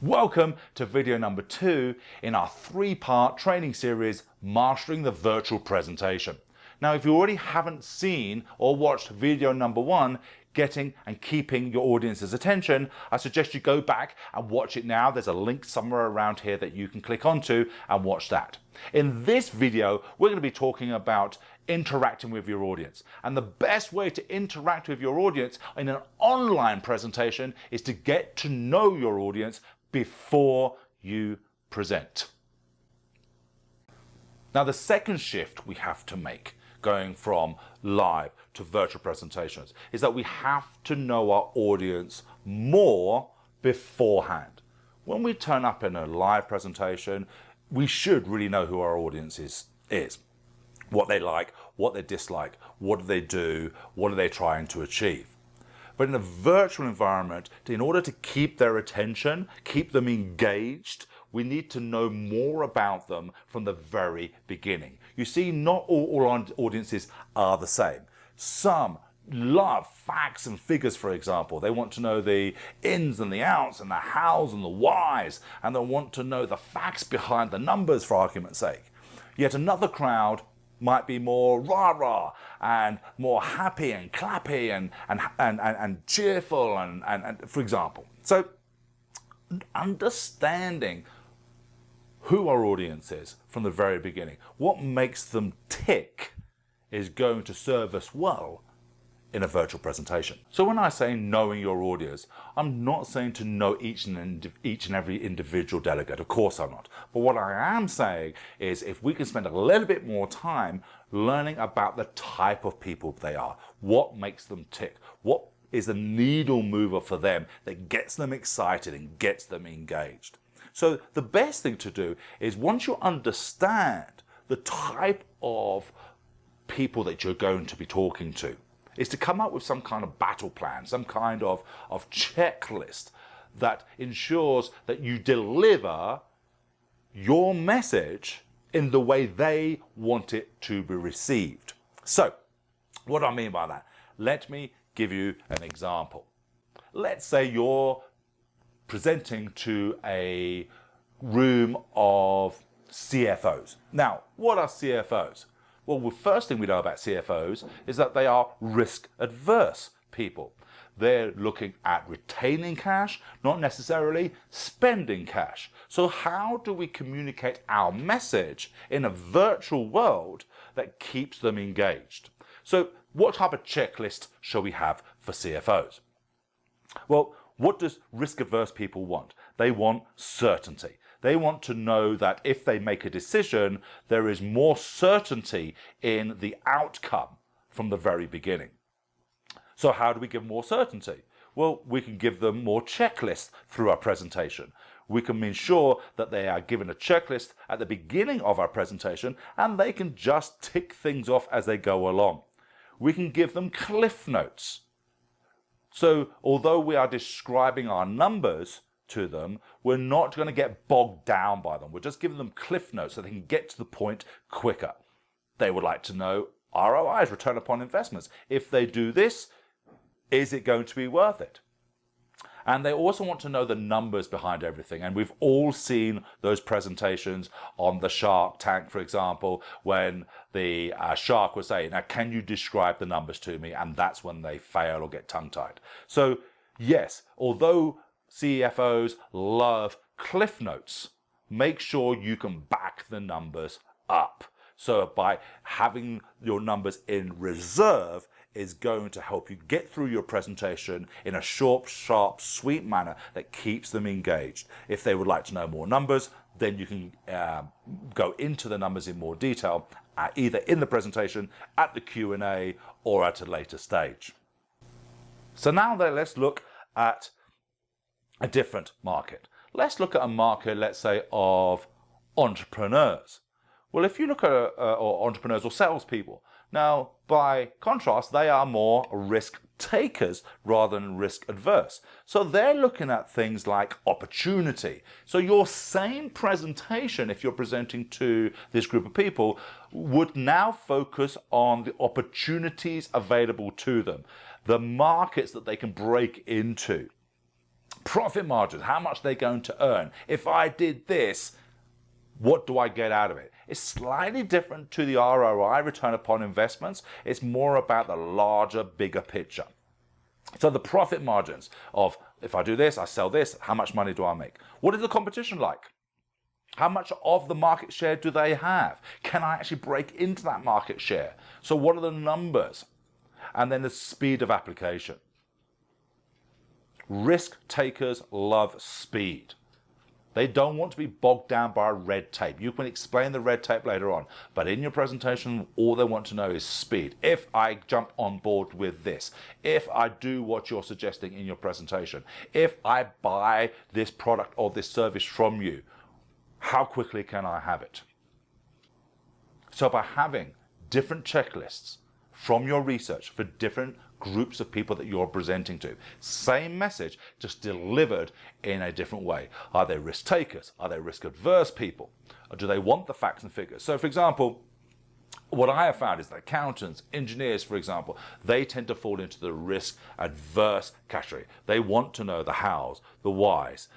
Welcome to video number 2 in our 3-part training series, Mastering the Virtual Presentation. Now, if you already haven't seen or watched video number 1, Getting and Keeping Your Audience's Attention, I suggest you go back and watch it now. There's a link somewhere around here that you can click onto and watch that. In this video, we're going to be talking about interacting with your audience. And the best way to interact with your audience in an online presentation is to get to know your audience before you present. Now, the second shift we have to make going from live to virtual presentations is that we have to know our audience more beforehand. When we turn up in a live presentation, we should really know who our audience is. What they like, what they dislike, what do they do, what are they trying to achieve. But in a virtual environment, in order to keep their attention, keep them engaged, we need to know more about them from the very beginning. You see, not all audiences are the same. Some love facts and figures, for example. They want to know the ins and the outs and the hows and the whys, and they want to know the facts behind the numbers, for argument's sake. Yet another crowd might be more rah-rah and more happy and clappy and cheerful and for example. So understanding who our audience is from the very beginning, what makes them tick, is going to serve us well in a virtual presentation. So when I say knowing your audience, I'm not saying to know each and every individual delegate. Of course I'm not. But what I am saying is if we can spend a little bit more time learning about the type of people they are, what makes them tick, what is the needle mover for them that gets them excited and gets them engaged. So the best thing to do is, once you understand the type of people that you're going to be talking to, is to come up with some kind of battle plan, some kind of checklist that ensures that you deliver your message in the way they want it to be received. So, what do I mean by that? Let me give you an example. Let's say you're presenting to a room of CFOs. Now, what are CFOs? Well, the first thing we know about CFOs is that they are risk-adverse people. They're looking at retaining cash, not necessarily spending cash. So how do we communicate our message in a virtual world that keeps them engaged? So what type of checklist shall we have for CFOs? Well, what does risk-averse people want? They want certainty. They want to know that if they make a decision, there is more certainty in the outcome from the very beginning. So how do we give more certainty? Well, we can give them more checklists through our presentation. We can ensure that they are given a checklist at the beginning of our presentation and they can just tick things off as they go along. We can give them cliff notes. So although we are describing our numbers to them, we're not going to get bogged down by them. We're just giving them cliff notes so they can get to the point quicker. They would like to know ROIs, return upon investments. If they do this, is it going to be worth it? And they also want to know the numbers behind everything. And we've all seen those presentations on the Shark Tank, for example, when the shark was saying, now, can you describe the numbers to me? And that's when they fail or get tongue-tied. So yes, although CFOs love cliff notes, make sure you can back the numbers up. So by having your numbers in reserve is going to help you get through your presentation in a short, sharp, sweet manner that keeps them engaged. If they would like to know more numbers, then you can go into the numbers in more detail, either in the presentation, at the Q&A, or at a later stage. So now then, let's look at a different market. Let's look at a market, let's say, of entrepreneurs. Well, if you look at or entrepreneurs or salespeople, now by contrast, they are more risk takers rather than risk adverse. So they're looking at things like opportunity. So your same presentation, if you're presenting to this group of people, would now focus on the opportunities available to them, the markets that they can break into. Profit margins, how much they're going to earn. If I did this, what do I get out of it? It's slightly different to the ROI, return upon investments. It's more about the larger, bigger picture. So the profit margins of, if I do this, I sell this, how much money do I make? What is the competition like? How much of the market share do they have? Can I actually break into that market share? So what are the numbers? And then the speed of application. Risk takers love speed. They don't want to be bogged down by red tape. You can explain the red tape later on, but in your presentation, all they want to know is speed. If I jump on board with this, if I do what you're suggesting in your presentation, if I buy this product or this service from you, how quickly can I have it? So by having different checklists from your research for different groups of people that you're presenting to, same message, just delivered in a different way. Are they risk takers? Are they risk adverse people? Or do they want the facts and figures? So for example, what I have found is that accountants, engineers, for example, they tend to fall into the risk adverse category. They want to know the hows, the whys,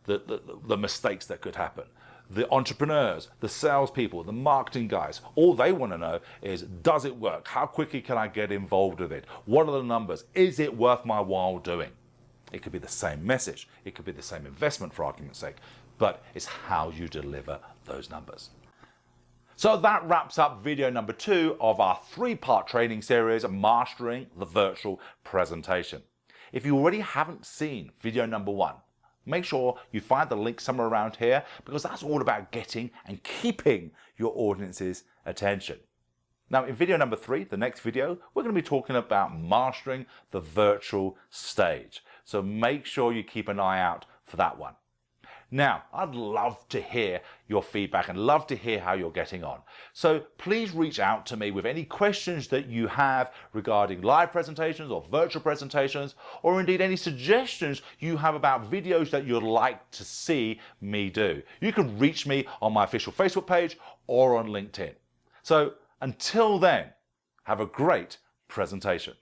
the mistakes that could happen. The entrepreneurs, the salespeople, the marketing guys, all they want to know is, does it work? How quickly can I get involved with it? What are the numbers? Is it worth my while doing? It could be the same message. It could be the same investment, for argument's sake, but it's how you deliver those numbers. So that wraps up video number 2 of our 3-part training series, Mastering the Virtual Presentation. If you already haven't seen video number 1, make sure you find the link somewhere around here, because that's all about getting and keeping your audience's attention. Now in video number 3, the next video, we're going to be talking about mastering the virtual stage. So make sure you keep an eye out for that one. Now, I'd love to hear your feedback and love to hear how you're getting on. So please reach out to me with any questions that you have regarding live presentations or virtual presentations, or indeed any suggestions you have about videos that you'd like to see me do. You can reach me on my official Facebook page or on LinkedIn. So until then, have a great presentation.